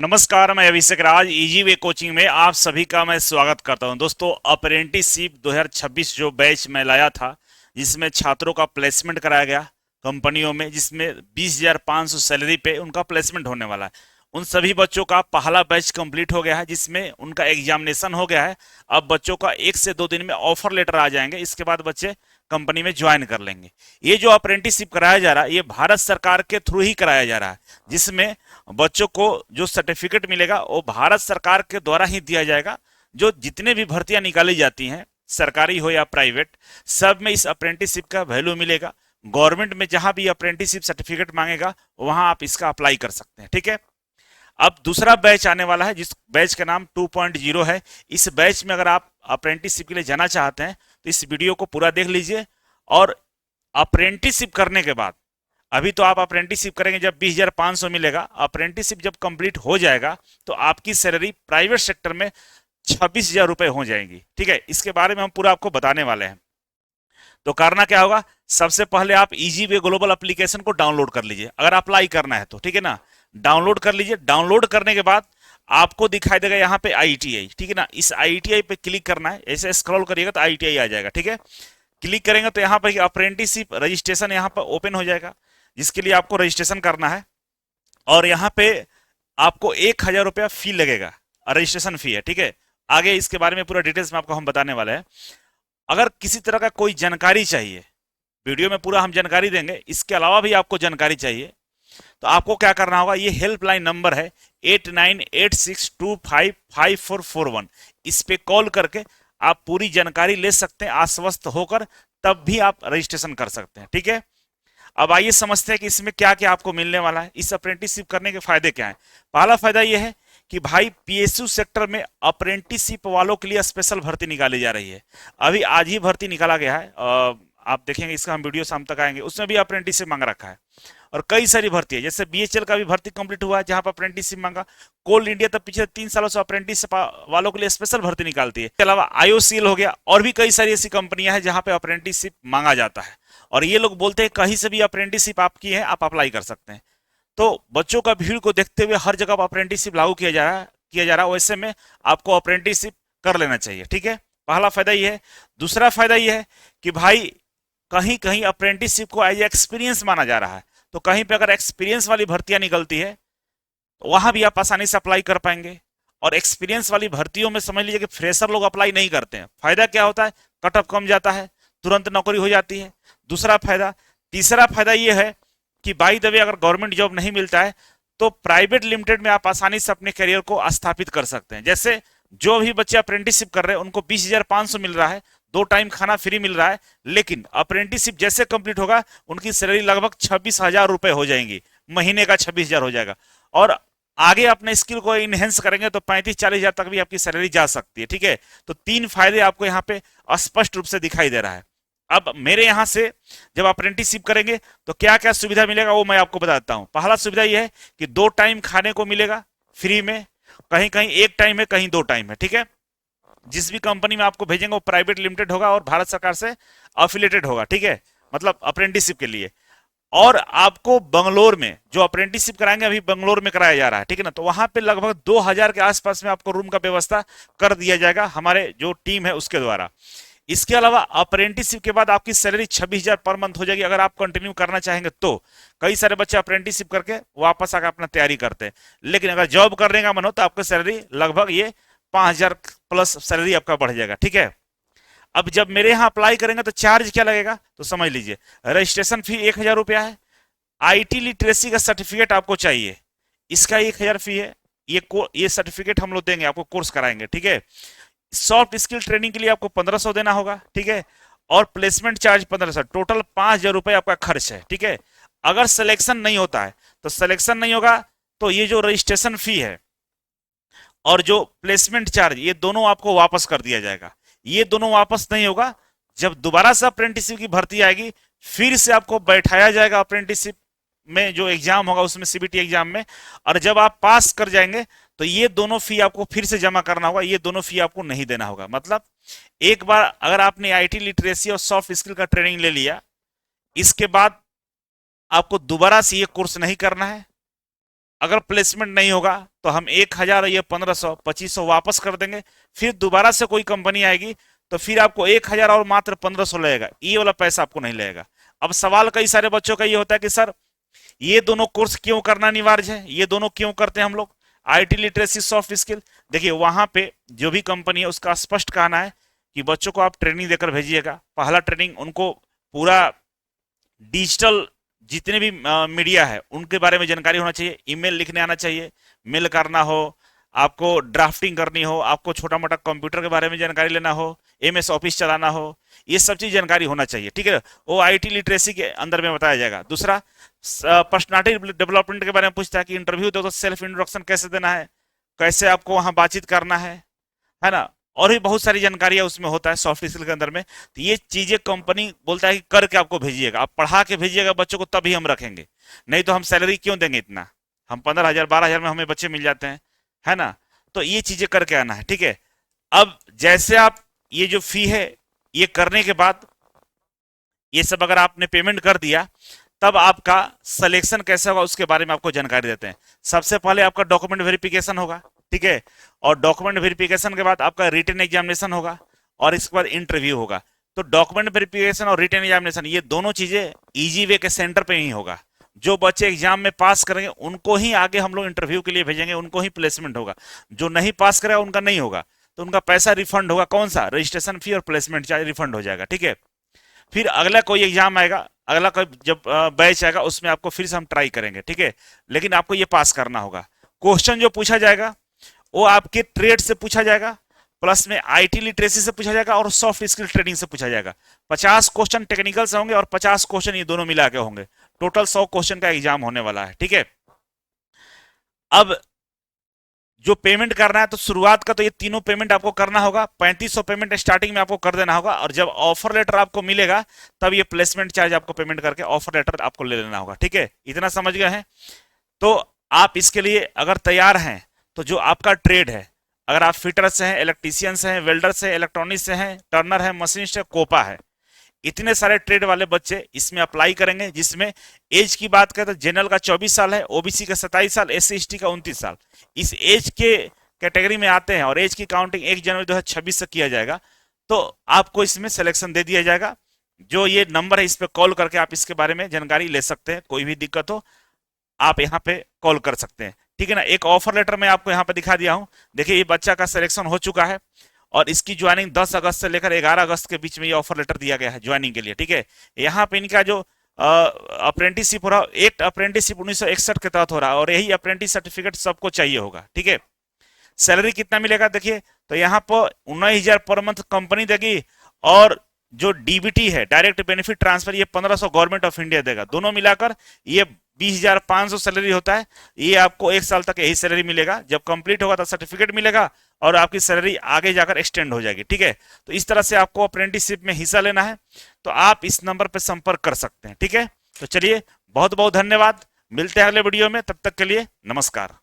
नमस्कार, मैं अभिषेक राज easy way coaching में आप सभी का मैं स्वागत करता हूं। दोस्तों, अप्रेंटिसशिप 2026 जो बैच मैं लाया था, जिसमें छात्रों का प्लेसमेंट कराया गया कंपनियों में, जिसमें 20,500 सैलरी पे उनका प्लेसमेंट होने वाला है। उन सभी बच्चों का पहला बैच कंप्लीट हो गया है, जिसमें उनका एग्जामिनेशन हो गया है। अब बच्चों का 1 से 2 दिन में ऑफर लेटर आ जाएंगे। इसके बाद बच्चे कंपनी में ज्वाइन कर लेंगे। ये जो अप्रेंटिसशिप कराया जा रहा है, ये भारत सरकार के थ्रू ही कराया जा रहा है, जिसमें बच्चों को जो सर्टिफिकेट मिलेगा वो भारत सरकार के द्वारा ही दिया जाएगा। जो जितने भी भर्तियां निकाली जाती हैं, सरकारी हो या प्राइवेट, सब में इस अप्रेंटिसशिप का वैल्यू मिलेगा। गवर्नमेंट में जहां भी अप्रेंटिसशिप सर्टिफिकेट मांगेगा, वहां आप इसका अप्लाई कर सकते हैं। ठीक है। अब दूसरा बैच आने वाला है, जिस बैच का नाम 2.0 है। इस बैच में अगर आप अप्रेंटिसशिप के लिए जाना चाहते हैं तो इस वीडियो को पूरा देख लीजिए। और अप्रेंटिसशिप करने के बाद, अभी तो आप अप्रेंटिसशिप करेंगे जब 20,500 मिलेगा। अप्रेंटिसशिप जब कंप्लीट हो जाएगा तो आपकी सैलरी प्राइवेट सेक्टर में 26,000 रुपए हो जाएगी। ठीक है, इसके बारे में हम पूरा आपको बताने वाले हैं। तो करना क्या होगा, सबसे पहले आप इजी वे ग्लोबल एप्लीकेशन को डाउनलोड कर लीजिए, अगर अप्लाई करना है तो। ठीक है ना, डाउनलोड कर लीजिए। डाउनलोड करने के बाद आपको दिखाई देगा यहाँ पे आईटीआई। ठीक है ना, इस आईटीआई पे क्लिक करना है। ऐसे स्क्रॉल करिएगा तो आईटीआई आ जाएगा। ठीक है, क्लिक करेंगे तो यहाँ पर अप्रेंटिसशिप रजिस्ट्रेशन यहाँ पर ओपन हो जाएगा, जिसके लिए आपको रजिस्ट्रेशन करना है। और यहाँ पे आपको 1,000 रुपया फी लगेगा, रजिस्ट्रेशन फी है। ठीक है, आगे इसके बारे में पूरा डिटेल्स में आपको हम बताने वाले हैं। अगर किसी तरह का कोई जानकारी चाहिए, वीडियो में पूरा हम जानकारी देंगे। इसके अलावा भी आपको जानकारी चाहिए तो आपको क्या करना होगा, ये हेल्पलाइन नंबर है 8986255441। इस पे कॉल करके आप पूरी जानकारी ले सकते हैं आश्वस्त होकर, तब भी आप रजिस्ट्रेशन कर सकते हैं। ठीक है, अब आइए समझते हैं कि इसमें क्या क्या आपको मिलने वाला है। इस अप्रेंटिसशिप करने के फायदे क्या हैं। पहला फायदा यह है कि भाई पीएसयू सेक्टर में अप्रेंटिसशिप वालों के लिए स्पेशल भर्ती निकाली जा रही है। अभी आज ही भर्ती निकाला गया है। आप देखेंगे, इसका हम वीडियो शाम तक आएंगे, उसमें भी अप्रेंटिसशिप मांग रखा है। और कई सारी भर्ती है, जैसे बीएचएल का भी भर्ती कंप्लीट हुआ है, जहां पर अप्रेंटिसशिप मांगा। कोल इंडिया तब पिछले 3 सालों से अप्रेंटिसशिप वालों के लिए स्पेशल भर्ती निकालती है। इसके अलावा आईओसीएल हो गया, और भी कई सारी ऐसी कंपनियां हैं जहां पे अप्रेंटिसशिप मांगा जाता है। और ये लोग बोलते हैं कहीं से भी अप्रेंटिसशिप आपकी है, आप अप्लाई कर सकते हैं। तो बच्चों का भीड़ को देखते हुए हर जगह अप्रेंटिसशिप लागू किया जा रहा है। वैसे में आपको अप्रेंटिसशिप कर लेना चाहिए। ठीक है, पहला फायदा ये है। दूसरा फायदा ये है कि भाई कहीं कहीं अप्रेंटिसशिप को एज एक्सपीरियंस माना जा रहा है। तो कहीं पे अगर एक्सपीरियंस वाली भर्तियां निकलती है तो वहां भी आप आसानी से अप्लाई कर पाएंगे। और एक्सपीरियंस वाली भर्तियों में समझ लीजिए कि फ्रेशर लोग अप्लाई नहीं करते हैं। फायदा क्या होता है, कट ऑफ कम जाता है, तुरंत नौकरी हो जाती है। दूसरा फायदा। तीसरा फायदा यह है कि बाई द वे अगर गवर्नमेंट जॉब नहीं मिलता है तो प्राइवेट लिमिटेड में आप आसानी से अपने करियर को स्थापित कर सकते हैं। जैसे जो भी बच्चे अप्रेंटिसशिप कर रहे हैं उनको 20,500 मिल रहा है, 2 टाइम खाना फ्री मिल रहा है। लेकिन अप्रेंटिसशिप जैसे कंप्लीट होगा उनकी सैलरी लगभग 26,000 रुपए हो जाएंगी, महीने का 26,000 हो जाएगा। और आगे अपने स्किल को इनहेंस करेंगे तो 35-40 हजार तक भी आपकी सैलरी जा सकती है। ठीक है, तो 3 फायदे आपको यहाँ पे स्पष्ट रूप से दिखाई दे रहा है। अब मेरे यहां से जब अप्रेंटिसशिप करेंगे तो क्या क्या सुविधा मिलेगा वो मैं आपको बताता हूं। पहला सुविधा यह है कि 2 टाइम खाने को मिलेगा फ्री में। कहीं कहीं 1 टाइम है, कहीं 2 टाइम है। ठीक है, जिस भी कंपनी में आपको भेजेंगे वो प्राइवेट लिमिटेड होगा और भारत सरकार से अफिलेटेड होगा। ठीक है, मतलब अप्रेंटिसशिप के लिए। और आपको बंगलोर में जो अप्रेंटिसशिप कराएंगे, अभी बंगलोर में कराया जा रहा है। ठीक है ना, तो वहां पे लगभग 2,000 के आसपास में आपको रूम का व्यवस्था कर दिया जाएगा हमारे जो टीम है उसके द्वारा। इसके अलावा अप्रेंटिसशिप के बाद आपकी सैलरी 26,000 पर मंथ हो जाएगी, अगर आप कंटिन्यू करना चाहेंगे तो। कई सारे बच्चे अप्रेंटिसशिप करके वापस आकर अपना तैयारी करते हैं, लेकिन अगर जॉब करने का मन हो तो आपकी सैलरी लगभग ये 5,000 प्लस सैलरी आपका बढ़ जाएगा। ठीक है, अब जब मेरे यहाँ अप्लाई करेंगे तो चार्ज क्या लगेगा तो समझ लीजिए। रजिस्ट्रेशन फी 1,000 रुपया है। आईटी लिटरेसी का सर्टिफिकेट आपको चाहिए, इसका 1,000 फी है। ये सर्टिफिकेट हम लोग देंगे आपको, कोर्स कराएंगे। ठीक है, सॉफ्ट स्किल ट्रेनिंग के लिए आपको 1,500 देना होगा। ठीक है, और प्लेसमेंट चार्ज 1,500, टोटल 5,000 रुपए आपका खर्च है। ठीक है, अगर सिलेक्शन नहीं होता है तो सिलेक्शन नहीं होगा तो ये जो रजिस्ट्रेशन फी है और जो प्लेसमेंट चार्ज, ये दोनों आपको वापस कर दिया जाएगा। ये दोनों वापस नहीं होगा, जब दोबारा से अप्रेंटिसशिप की भर्ती आएगी फिर से आपको बैठाया जाएगा अप्रेंटिसशिप में, जो एग्जाम होगा उसमें, सीबीटी एग्जाम में। और जब आप पास कर जाएंगे तो ये दोनों फी आपको फिर से जमा करना होगा, ये दोनों फी आपको नहीं देना होगा। मतलब एक बार अगर आपने आईटी लिटरेसी और सॉफ्ट स्किल का ट्रेनिंग ले लिया, इसके बाद आपको दोबारा से ये कोर्स नहीं करना है। अगर प्लेसमेंट नहीं होगा तो हम 1,000 और ये 1500 2500 वापस कर देंगे। फिर दोबारा से कोई कंपनी आएगी तो फिर आपको 1,000 और मात्र 1500 लगेगा, ये वाला पैसा आपको नहीं लगेगा। अब सवाल कई सारे बच्चों का ये होता है कि सर ये दोनों कोर्स क्यों करना अनिवार्य है, ये दोनों क्यों करते हैं हम लोग, आईटी लिटरेसी सॉफ्ट स्किल। देखिए वहां पे जो भी कंपनी है उसका स्पष्ट कहना है कि बच्चों को आप ट्रेनिंग देकर भेजिएगा। पहला ट्रेनिंग उनको पूरा डिजिटल जितने भी मीडिया है उनके बारे में जानकारी होना चाहिए, ईमेल लिखने आना चाहिए, मेल करना हो, आपको ड्राफ्टिंग करनी हो, आपको छोटा मोटा कंप्यूटर के बारे में जानकारी लेना हो, एमएस ऑफिस चलाना हो, ये सब चीज जानकारी होना चाहिए, ठीक है। वो आईटी लिटरेसी के अंदर में बताया जाएगा। दूसरा पर्सनालिटी डेवलपमेंट के बारे में पूछता है कि इंटरव्यू दो तो सेल्फ इंट्रोडक्शन कैसे देना है, कैसे आपको वहां बातचीत करना है ना, और भी बहुत सारी जानकारियां उसमें होता है सॉफ्ट स्किल के अंदर में। तो ये चीजें कंपनी बोलता है कि करके आपको भेजिएगा, आप पढ़ा के भेजिएगा बच्चों को, तभी हम रखेंगे, नहीं तो हम सैलरी क्यों देंगे इतना, हम 15,000 12,000 में हमें बच्चे मिल जाते हैं, है ना। तो ये चीजें करके आना है, ठीक है। अब जैसे आप ये जो फी है ये करने के बाद ये सब अगर आपने पेमेंट कर दिया, तब आपका सिलेक्शन कैसे होगा उसके बारे में आपको जानकारी देते हैं। सबसे पहले आपका डॉक्यूमेंट वेरिफिकेशन होगा, ठीक है, और डॉक्यूमेंट वेरिफिकेशन के बाद आपका रिटन एग्जामिनेशन होगा और इसके बाद इंटरव्यू होगा। तो डॉक्यूमेंट वेरिफिकेशन और रिटन एग्जामिनेशन ये दोनों चीजें इजी वे के सेंटर पे ही होगा। जो बच्चे एग्जाम में पास करेंगे उनको ही आगे हम लोग इंटरव्यू के लिए भेजेंगे, उनको ही प्लेसमेंट होगा। जो नहीं पास करेगा उनका नहीं होगा, तो उनका पैसा रिफंड होगा, कौन सा, रजिस्ट्रेशन फी और प्लेसमेंट चार्ज रिफंड हो जाएगा, ठीक है। फिर अगला कोई एग्जाम आएगा, अगला कोई जब बैच आएगा उसमें आपको फिर से हम ट्राई करेंगे, ठीक है, लेकिन आपको ये पास करना होगा। क्वेश्चन जो पूछा जाएगा वो आपके ट्रेड से पूछा जाएगा, प्लस में आईटी लिटरेसी से पूछा जाएगा और सॉफ्ट स्किल ट्रेनिंग से पूछा जाएगा। 50 क्वेश्चन टेक्निकल से होंगे और 50 क्वेश्चन ये दोनों मिला के होंगे। टोटल 100 क्वेश्चन का एग्जाम होने वाला है, ठीक है। अब जो पेमेंट करना है तो शुरुआत का तो ये तीनों पेमेंट आपको करना होगा। 3500 पेमेंट स्टार्टिंग में आपको कर देना होगा, और जब ऑफर लेटर आपको मिलेगा तब ये प्लेसमेंट चार्ज आपको पेमेंट करके ऑफर लेटर आपको ले लेना होगा, ठीक है। इतना समझ गए हैं। तो आप इसके लिए अगर तैयार हैं तो जो आपका ट्रेड है, अगर आप फिटर से हैं, इलेक्ट्रीशियन से हैं, वेल्डर से, इलेक्ट्रॉनिक्स से हैं, टर्नर है, मशीनिस्ट है, कोपा है, इतने सारे ट्रेड वाले बच्चे इसमें अप्लाई करेंगे। जिसमें एज की बात करें तो जनरल का 24 साल है, ओबीसी का 27 साल, एससी एसटी का 29 साल, इस एज के कैटेगरी में आते हैं। और एज की काउंटिंग 1 जनवरी 2026 से किया जाएगा, तो आपको इसमें सिलेक्शन दे दिया जाएगा। जो ये नंबर है इस पर कॉल करके आप इसके बारे में जानकारी ले सकते हैं, कोई भी दिक्कत हो आप यहाँ पे कॉल कर सकते हैं, ठीक है ना। एक ऑफर लेटर मैं आपको यहाँ पे दिखा दिया हूँ, देखिए ये बच्चा का सिलेक्शन हो चुका है और इसकी ज्वाइनिंग 10 अगस्त से लेकर 11 अगस्त के बीच में ये ऑफर लेटर दिया गया है ज्वाइनिंग के लिए, ठीक है। यहाँ पे इनका जो अप्रेंटिसशिप हो रहा है, एक अप्रेंटिसशिप 1961 के तहत हो रहा है, और यही अप्रेंटिस सर्टिफिकेट सबको चाहिए होगा, ठीक है। सैलरी कितना मिलेगा देखिए, तो यहाँ पर 19,000 पर मंथ कंपनी देगी, और जो डीबीटी है डायरेक्ट बेनिफिट ट्रांसफर ये 1500 गवर्नमेंट ऑफ इंडिया देगा। दोनों मिलाकर ये 20,500 सैलरी होता है। ये आपको 1 साल तक यही सैलरी मिलेगा, जब कंप्लीट होगा तो सर्टिफिकेट मिलेगा और आपकी सैलरी आगे जाकर एक्सटेंड हो जाएगी, ठीक है। तो इस तरह से आपको अप्रेंटिसशिप में हिस्सा लेना है तो आप इस नंबर पर संपर्क कर सकते हैं, ठीक है। तो चलिए बहुत बहुत धन्यवाद, मिलते हैं अगले वीडियो में, तब तक के लिए नमस्कार।